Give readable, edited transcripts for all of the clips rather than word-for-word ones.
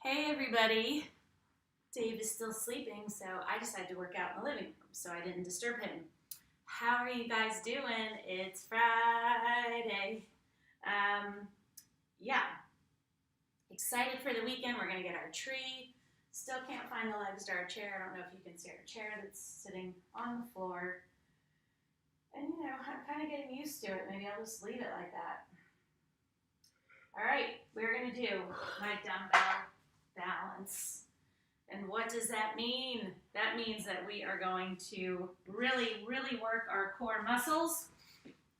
Hey everybody! Dave is still sleeping, so I decided to work out in the living room so I didn't disturb him. How are you guys doing? It's Friday. Yeah, excited for the weekend. We're going to get our tree. Still can't find the legs to our chair. I don't know if you can see our chair that's sitting on the floor. And I'm kind of getting used to it. Maybe I'll just leave it like that. All right, we're going to do my dumbbell balance. And what does that mean? That means that we are going to really work our core muscles.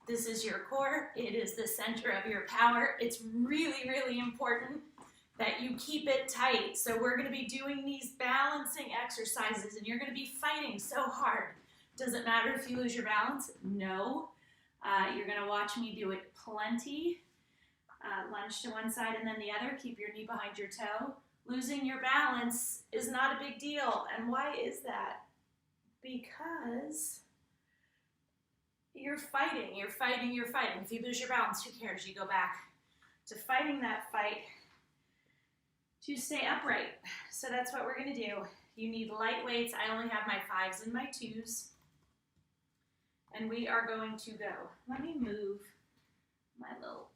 This is your core. It is the center of your power. It's really important that you keep it tight. So we're going to be doing these balancing exercises, and you're going to be fighting so hard. Does it matter if you lose your balance? No. You're going to watch me do it plenty. Lunge to one side and then the other. Keep your knee behind your toe. Losing your balance is not a big deal. And why is that? Because you're fighting. If you lose your balance, who cares? You go back to fighting that fight to stay upright. So that's what we're going to do. You need light weights. I only have my 5s and my 2s. And we are going to go. Let me move my little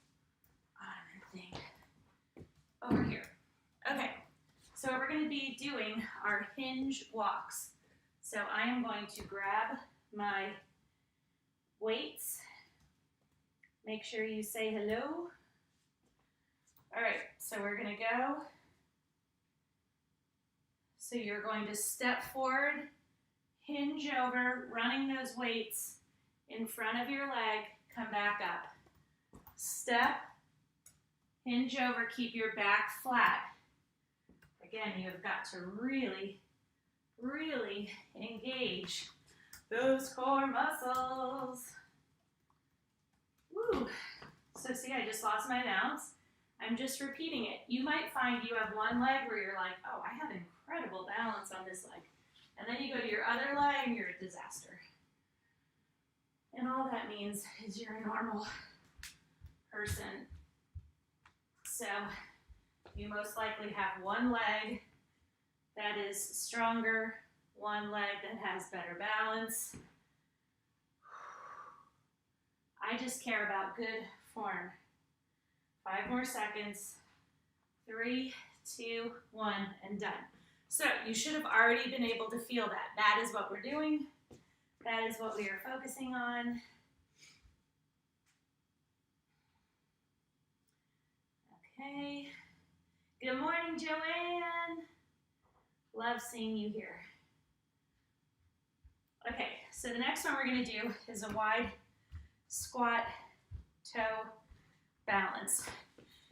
thing over here. Okay, so we're going to be doing our hinge walks. So I am going to grab my weights. Make sure you say hello. All right, so we're going to go. So you're going to step forward, hinge over, running those weights in front of your leg, come back up. Step, hinge over, keep your back flat. Again, you have got to really engage those core muscles. Woo. So see, I just lost my balance. I'm just repeating it. You might find you have one leg where you're like, oh, I have incredible balance on this leg. And then you go to your other leg and you're a disaster. And all that means is you're a normal person. So you most likely have one leg that is stronger, one leg that has better balance. I just care about good form. 5 more seconds. 3, 2, 1, and done. So you should have already been able to feel that. That is what we're doing. That is what we are focusing on. Okay. Good morning, Joanne. Love seeing you here. Okay, so the next one we're going to do is a wide squat toe balance.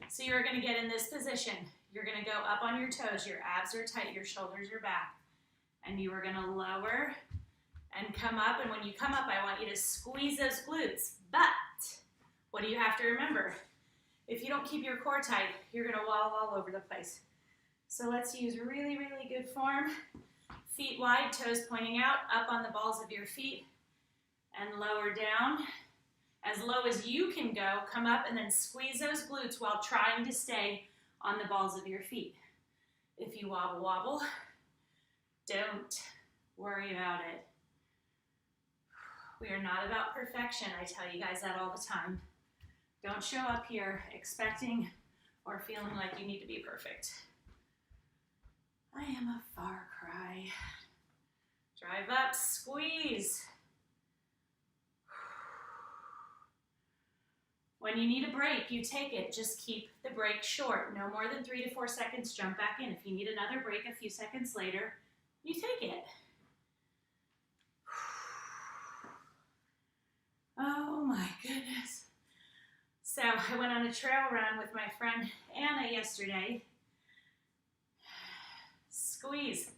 So you're going to get in this position. You're going to go up on your toes. Your abs are tight. Your shoulders are back. And you are going to lower and come up. And when you come up, I want you to squeeze those glutes. But what do you have to remember? If you don't keep your core tight, you're going to wobble all over the place. So let's use really good form. Feet wide, toes pointing out, up on the balls of your feet, and lower down. As low as you can go, come up and then squeeze those glutes while trying to stay on the balls of your feet. If you wobble, don't worry about it. We are not about perfection. I tell you guys that all the time. Don't show up here expecting or feeling like you need to be perfect. I am a far cry. Drive up, squeeze. When you need a break, you take it. Just keep the break short. No more than 3 to 4 seconds, jump back in. If you need another break a few seconds later, you take it. Oh my goodness. So I went on a trail run with my friend Anna yesterday. Squeeze.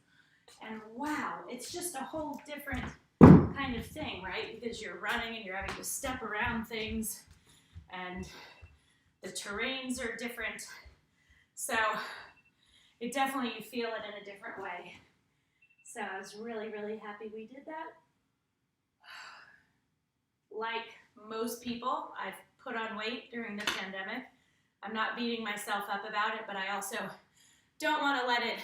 And wow, it's just a whole different kind of thing, right? Because you're running and you're having to step around things and the terrains are different. So it definitely, you feel it in a different way. So I was really happy we did that. Like most people, I've put on weight during the pandemic. I'm not beating myself up about it, but I also don't want to let it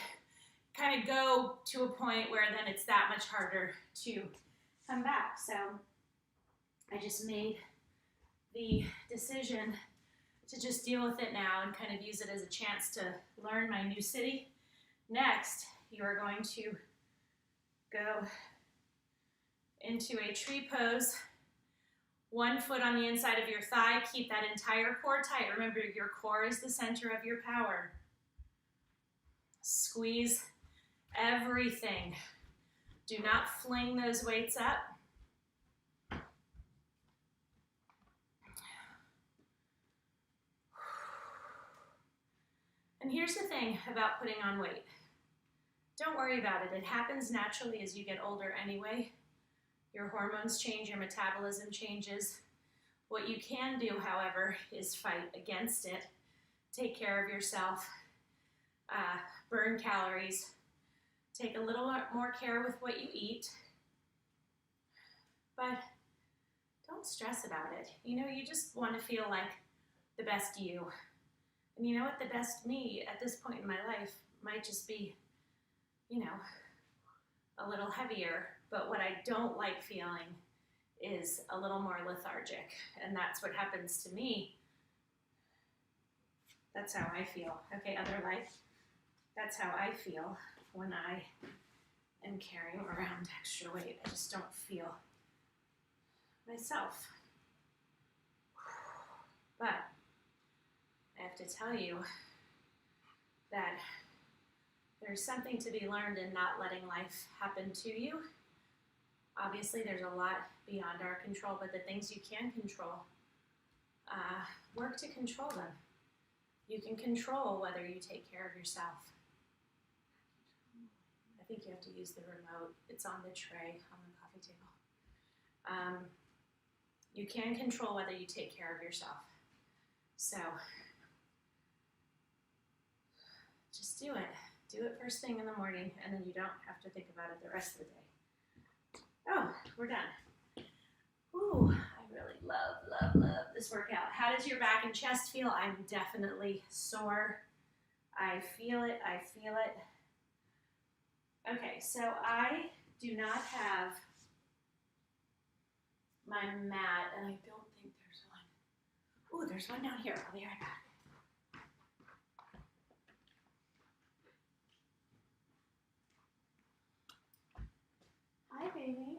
kind of go to a point where then it's that much harder to come back. So I just made the decision to just deal with it now and kind of use it as a chance to learn my new city. Next, you are going to go into a tree pose. 1 foot on the inside of your thigh. Keep that entire core tight. Remember, your core is the center of your power. Squeeze everything. Do not fling those weights up. And here's the thing about putting on weight. Don't worry about it. It happens naturally as you get older anyway. Your hormones change, your metabolism changes. What you can do, however, is fight against it. Take care of yourself. Burn calories. Take a little more care with what you eat. But don't stress about it. You know, you just want to feel like the best you. And you know what? The best me at this point in my life might just be, you know, a little heavier. But what I don't like feeling is a little more lethargic. And that's what happens to me. That's how I feel. Okay, other life. That's how I feel when I am carrying around extra weight. I just don't feel myself. But I have to tell you that there's something to be learned in not letting life happen to you. Obviously, there's a lot beyond our control, but the things you can control, work to control them. You can control whether you take care of yourself. I think you have to use the remote. It's on the tray on the coffee table. You can control whether you take care of yourself. So just do it. Do it first thing in the morning, and then you don't have to think about it the rest of the day. Oh, we're done. Ooh, I really love this workout. How does your back and chest feel? I'm definitely sore. I feel it. Okay, so I do not have my mat, and I don't think there's one. Ooh, there's one down here. I'll be right back. Hi, baby.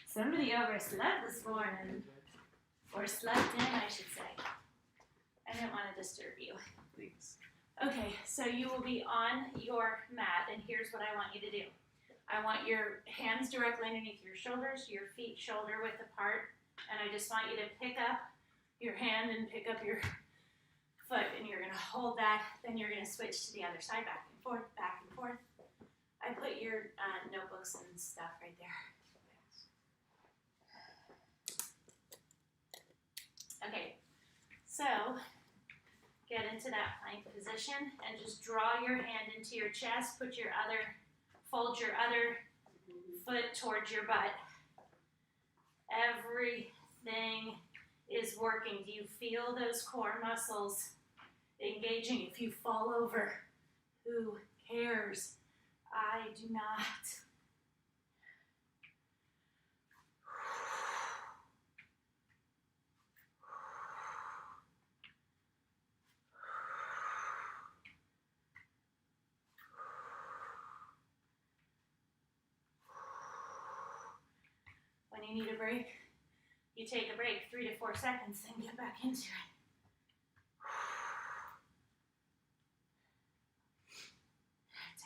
Somebody overslept this morning. Or slept in, I should say. I didn't want to disturb you. Thanks. Okay, so you will be on your mat, and here's what I want you to do. I want your hands directly underneath your shoulders, your feet shoulder width apart, and I just want you to pick up your hand and pick up your foot, and you're going to hold that, then you're going to switch to the other side, back and forth, back and forth. I put your notebooks and stuff right there. Okay, so get into that plank position and just draw your hand into your chest, fold your other foot towards your butt. Everything is working. Do you feel those core muscles engaging? If you fall over, who cares? I do not. When you need a break, you take a break, 3 to 4 seconds, then get back into it.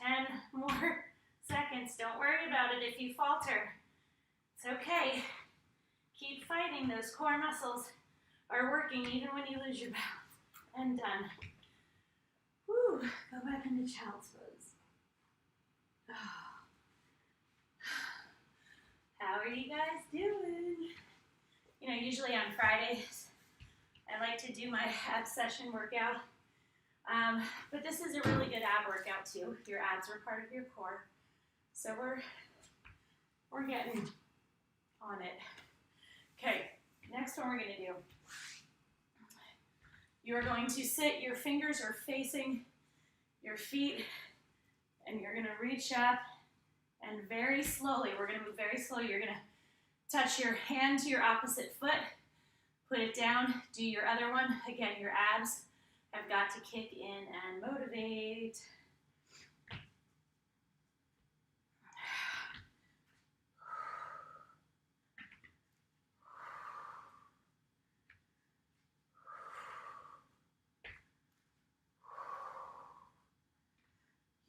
10 more seconds. Don't worry about it if you falter. It's okay. Keep fighting. Those core muscles are working even when you lose your balance. And done. Whew. Go back into child's pose. How are you guys doing? You know, usually on Fridays, I like to do my ab session workout. But this is a really good ab workout too. Your abs are part of your core. So we're getting on it. Okay, next one we're gonna do. You're going to sit, your fingers are facing your feet, and you're gonna reach up and very slowly, we're gonna move very slowly, you're gonna touch your hand to your opposite foot, put it down, do your other one. Again, your abs have got to kick in and motivate.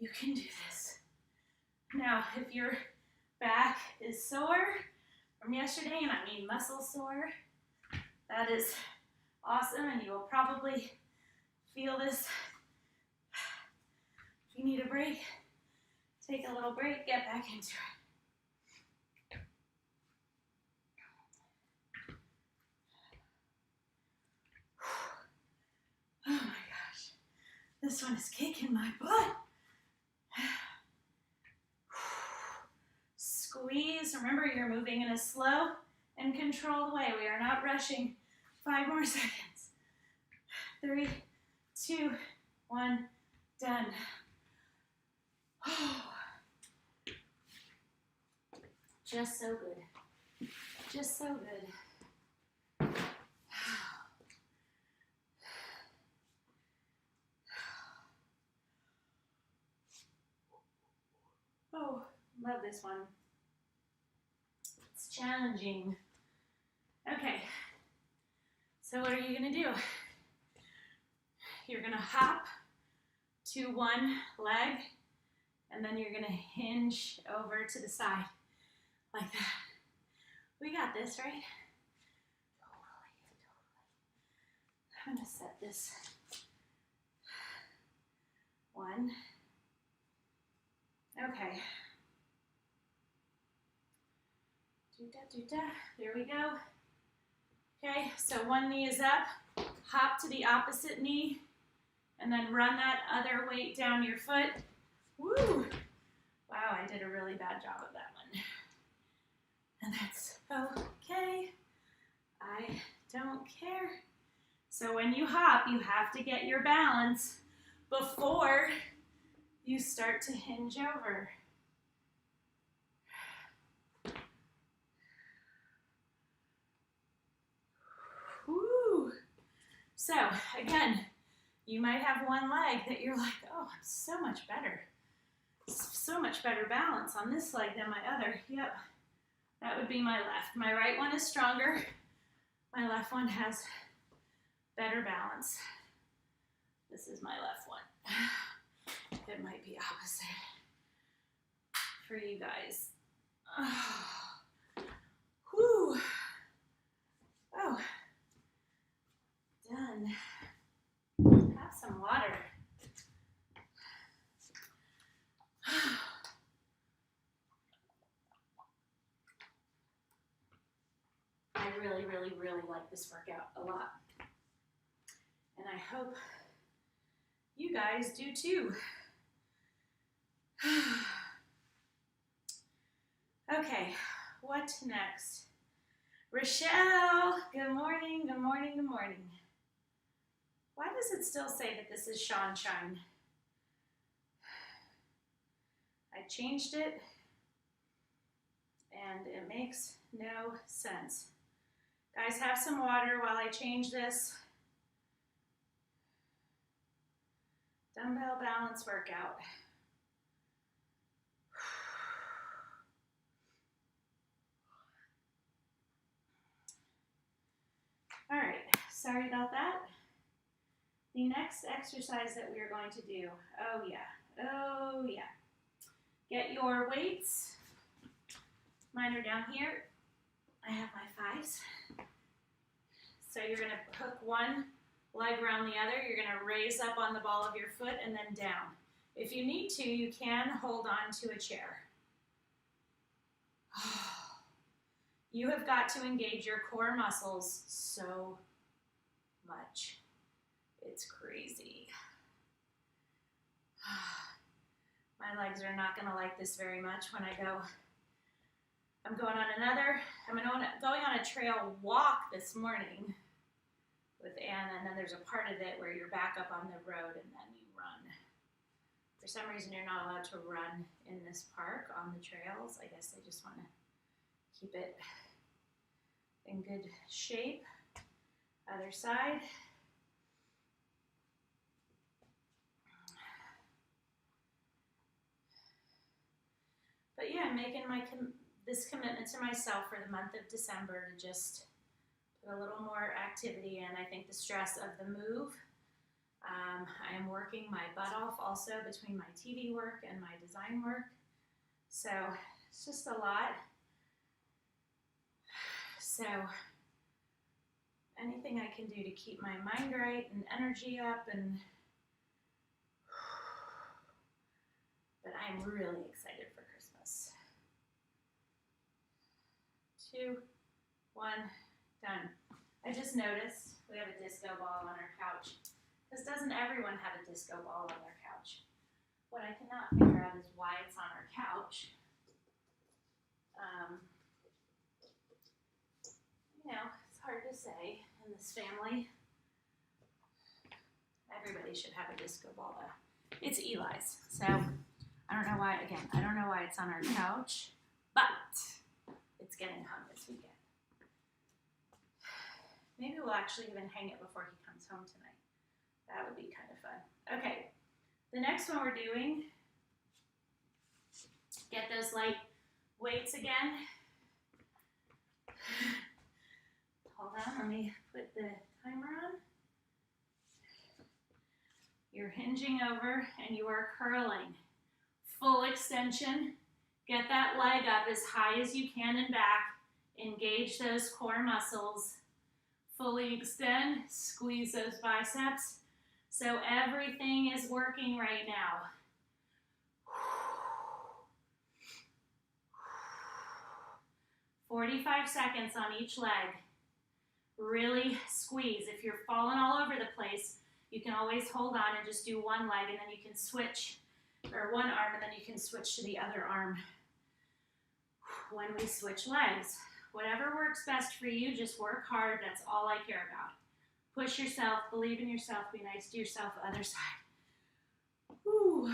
You can do this. Now, if your back is sore from yesterday, and I mean muscle sore, that is awesome, and you will probably feel this. If you need a break, take a little break, get back into it. Oh my gosh, this one is kicking my butt. Squeeze. Remember, you're moving in a slow and controlled way. We are not rushing. 5 more seconds. 3, 2, 1, done. Just so good. Just so good. Oh, love this one. It's challenging. Okay, so what are you gonna do? You're gonna hop to one leg, and then you're gonna hinge over to the side, like that. We got this, right? Totally, totally. I'm gonna set this. 1. Okay. There we go. Okay, so one knee is up, hop to the opposite knee, and then run that other weight down your foot. Woo! Wow, I did a really bad job of that one. And that's okay. I don't care. So when you hop, you have to get your balance before you start to hinge over. Woo! So again, you might have one leg that you're like, oh, I'm so much better. So much better balance on this leg than my other. Yep, that would be my left. My right one is stronger. My left one has better balance. This is my left one. It might be opposite for you guys. Oh. Whew. Oh, done. Have some water. I really, really, really like this workout a lot. And I hope you guys do too. Okay, what next? Rochelle, good morning, good morning, good morning. Why does it still say that this is Sunshine? I changed it and it makes no sense. Guys, have some water while I change this. Dumbbell balance workout. All right, sorry about that. The next exercise that we are going to do, oh yeah. Get your weights. Mine are down here. I have my 5s. So you're gonna hook one leg around the other. You're gonna raise up on the ball of your foot and then down. If you need to, you can hold on to a chair. You have got to engage your core muscles so much. It's crazy. My legs are not gonna like this very much when I go. I'm going on a trail walk this morning with Anna, and then there's a part of it where you're back up on the road and then you run. For some reason, you're not allowed to run in this park on the trails. I guess they just want to keep it in good shape. Other side. But yeah, I'm making this commitment to myself for the month of December to just put a little more activity in. I think the stress of the move. I am working my butt off also between my TV work and my design work. So it's just a lot. So anything I can do to keep my mind right and energy up, but I'm really excited for Christmas. 2, 1, done. I just noticed we have a disco ball on our couch. Because doesn't everyone have a disco ball on their couch? What I cannot figure out is why it's on our couch. You know, it's hard to say in this family. Everybody should have a disco ball though. It's Eli's, so I don't know why, again, I don't know why it's on our couch, but it's getting hung this weekend. Maybe we'll actually even hang it before he comes home tonight. That would be kind of fun. Okay, the next one we're doing, get those light weights again. Hold on, let me put the timer on. You're hinging over and you are curling. Full extension. Get that leg up as high as you can and back. Engage those core muscles. Fully extend, squeeze those biceps. So everything is working right now. 45 seconds on each leg. Really squeeze. If you're falling all over the place, you can always hold on and just do one leg, and then you can switch, or one arm, and then you can switch to the other arm when we switch legs. Whatever works best for you, just work hard. That's all I care about. Push yourself, believe in yourself, be nice to yourself, other side. Whew.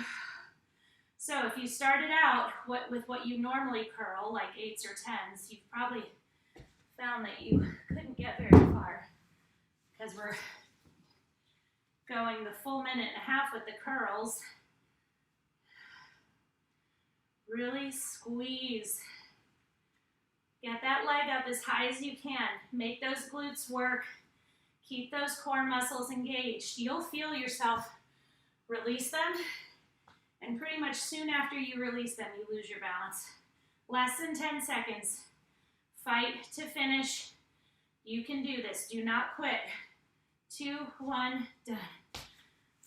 So if you started out with what you normally curl, like 8s or 10s, you've probably found that you couldn't get very far because we're going the full minute and a half with the curls. Really squeeze. Get that leg up as high as you can. Make those glutes work. Keep those core muscles engaged. You'll feel yourself release them, and pretty much soon after you release them, you lose your balance. Less than 10 seconds. Fight to finish. You can do this. Do not quit. 2, 1, done.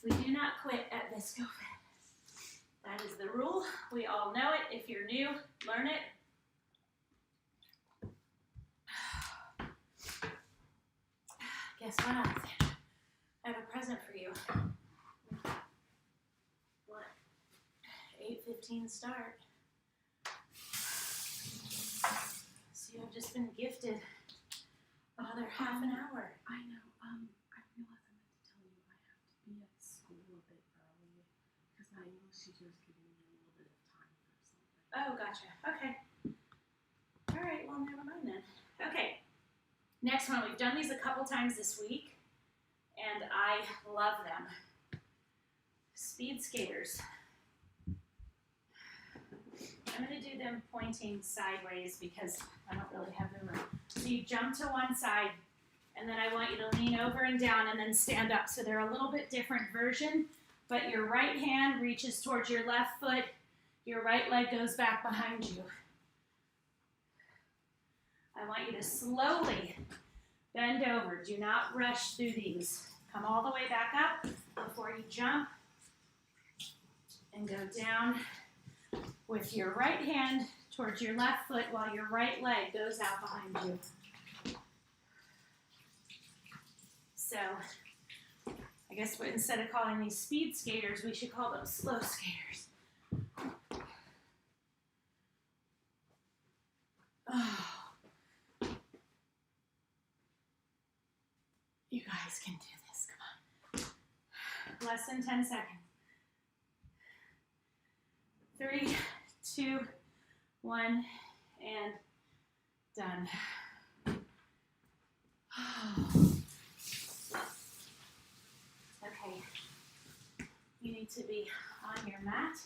We do not quit at Visco Fit. That is the rule. We all know it. If you're new, learn it. Guess what, Alexander? I have a present for you. What? 8:15 start. So you have just been gifted another half an hour. I know. I realized I meant to tell you I have to be at school a bit early because I know she's just giving me a little bit of time for something. Oh, gotcha. Okay. All right. Well, never mind then. Okay. Next one. We've done these a couple times this week, and I love them. Speed skaters. I'm going to do them pointing sideways because I don't really have the room. So you jump to one side, and then I want you to lean over and down and then stand up. So they're a little bit different version, but your right hand reaches towards your left foot. Your right leg goes back behind you. I want you to slowly bend over. Do not rush through these. Come all the way back up before you jump, and go down with your right hand towards your left foot while your right leg goes out behind you. So, I guess instead of calling these speed skaters, we should call them slow skaters. Oh. You guys can do this, come on. Less than 10 seconds. 3, 2, 1, and done. Okay, you need to be on your mat.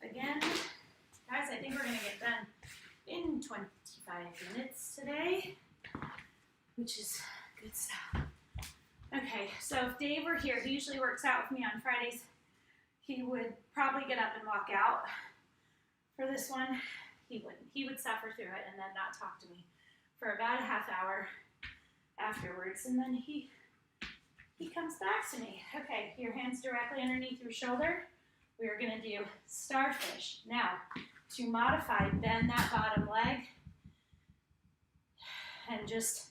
Again, guys, I think we're gonna get done in 25 minutes today, which is good stuff. Okay, so if Dave were here, he usually works out with me on Fridays. He would probably get up and walk out. For this one, he wouldn't. He would suffer through it and then not talk to me for about a half hour afterwards, and then he comes back to me. Okay, your hands directly underneath your shoulder. We are gonna do starfish. Now, to modify, bend that bottom leg and just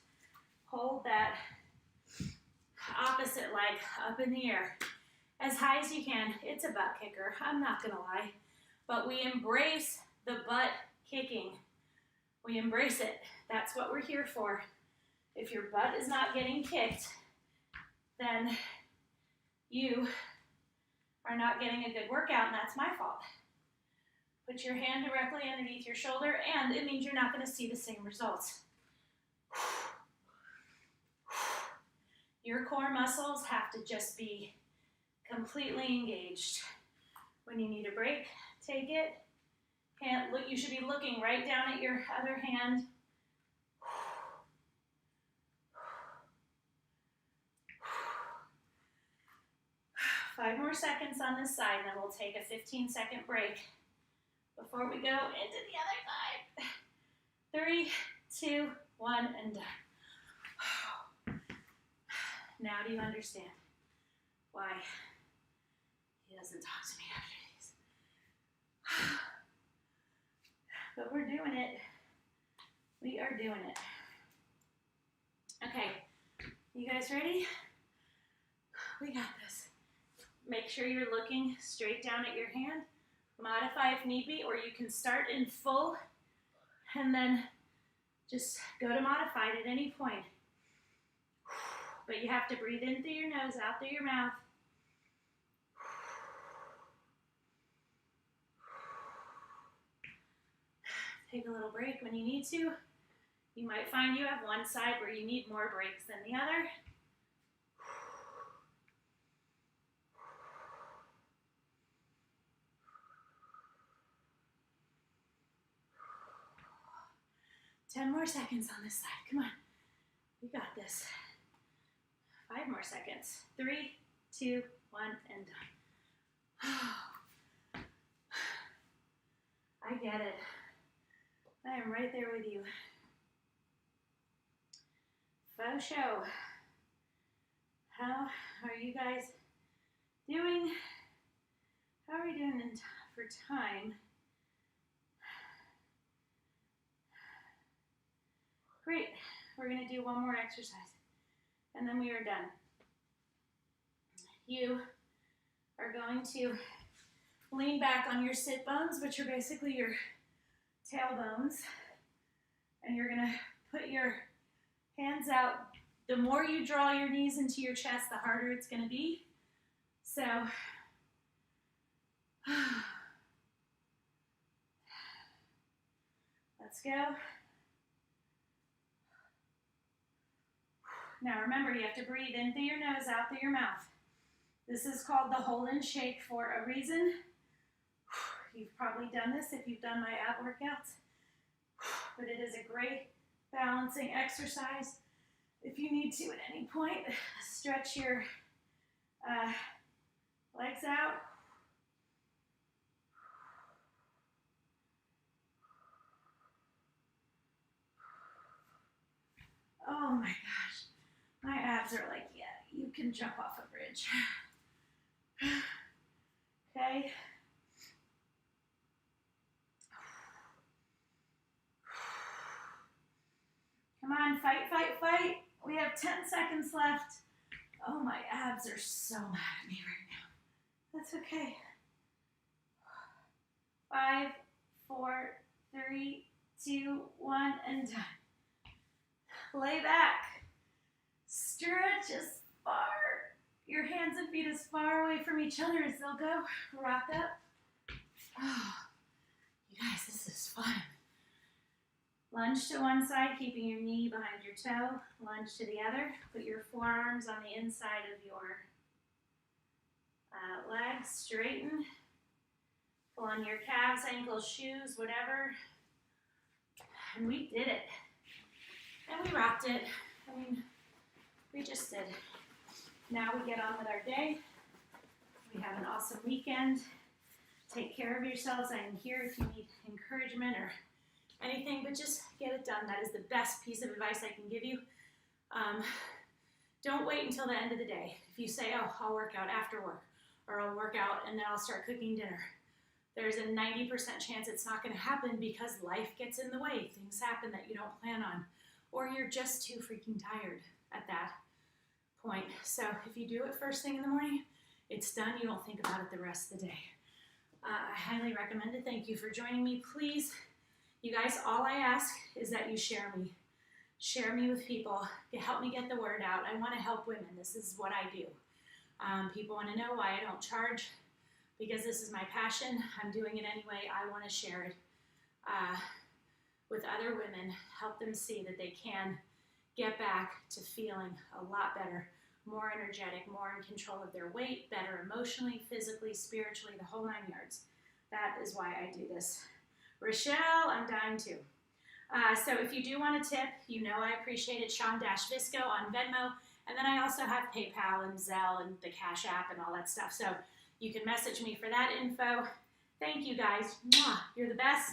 hold that opposite leg up in the air as high as you can. It's a butt kicker, I'm not gonna lie, but we embrace the butt kicking. We embrace it. That's what we're here for. If your butt is not getting kicked, then you are not getting a good workout, and that's my fault. Put your hand directly underneath your shoulder, and it means you're not going to see the same results. Your core muscles have to just be completely engaged. When you need a break, take it. You should be looking right down at your other hand. 5 more seconds on this side, and then we'll take a 15-second break before we go into the other side. 3, 2, 1, and done. Now do you understand why he doesn't talk to me after these? But we're doing it. We are doing it. Okay, you guys ready? We got this. Make sure you're looking straight down at your hand. Modify if need be, or you can start in full and then just go to modified at any point. But you have to breathe in through your nose, out through your mouth. Take a little break when you need to. You might find you have one side where you need more breaks than the other. Ten more seconds on this side. Come on. We got this. 5 more seconds. 3, 2, 1, and done. I get it. I am right there with you. Faux show. How are you guys doing? How are we doing for time? Great. We're going to do one more exercise, and then we are done. You are going to lean back on your sit bones, which are basically your tailbones, and you're going to put your hands out. The more you draw your knees into your chest, the harder it's going to be. So, let's go. Now remember, you have to breathe in through your nose, out through your mouth. This is called the hold and shake for a reason. You've probably done this if you've done my ab workouts, but it is a great balancing exercise. If you need to at any point, stretch your legs out. Oh my gosh. My abs are like, yeah, you can jump off a bridge. Okay. Come on, fight, fight, fight. We have 10 seconds left. Oh, my abs are so mad at me right now. That's okay. 5, 4, 3, 2, 1, and done. Lay back. Stretch as far, your hands and feet as far away from each other as they'll go. Rock up. Oh, you guys, this is fun. Lunge to one side, keeping your knee behind your toe. Lunge to the other. Put your forearms on the inside of your legs. Straighten. Pull on your calves, ankles, shoes, whatever. And we did it. And we rocked it. I mean, we just did. Now we get on with our day. We have an awesome weekend. Take care of yourselves. I am here if you need encouragement or anything, but just get it done. That is the best piece of advice I can give you. Don't wait until the end of the day. If you say, oh, I'll work out after work, or I'll work out and then I'll start cooking dinner, there's a 90% chance it's not going to happen because life gets in the way. Things happen that you don't plan on, or you're just too freaking tired at that point. So if you do it first thing in the morning, it's done. You don't think about it the rest of the day. I highly recommend it. Thank you for joining me. Please, you guys, all I ask is that you share me. Share me with people. Help me get the word out. I want to help women. This is what I do. People want to know why I don't charge, because this is my passion. I'm doing it anyway. I want to share it with other women, help them see that they can get back to feeling a lot better, more energetic, more in control of their weight, better emotionally, physically, spiritually, the whole 9 yards. That is why I do this. Rochelle, I'm dying too. So if you do want a tip, you know I appreciate it. Sean-Visco on Venmo. And then I also have PayPal and Zelle and the Cash App and all that stuff. So you can message me for that info. Thank you guys. Mwah. You're the best.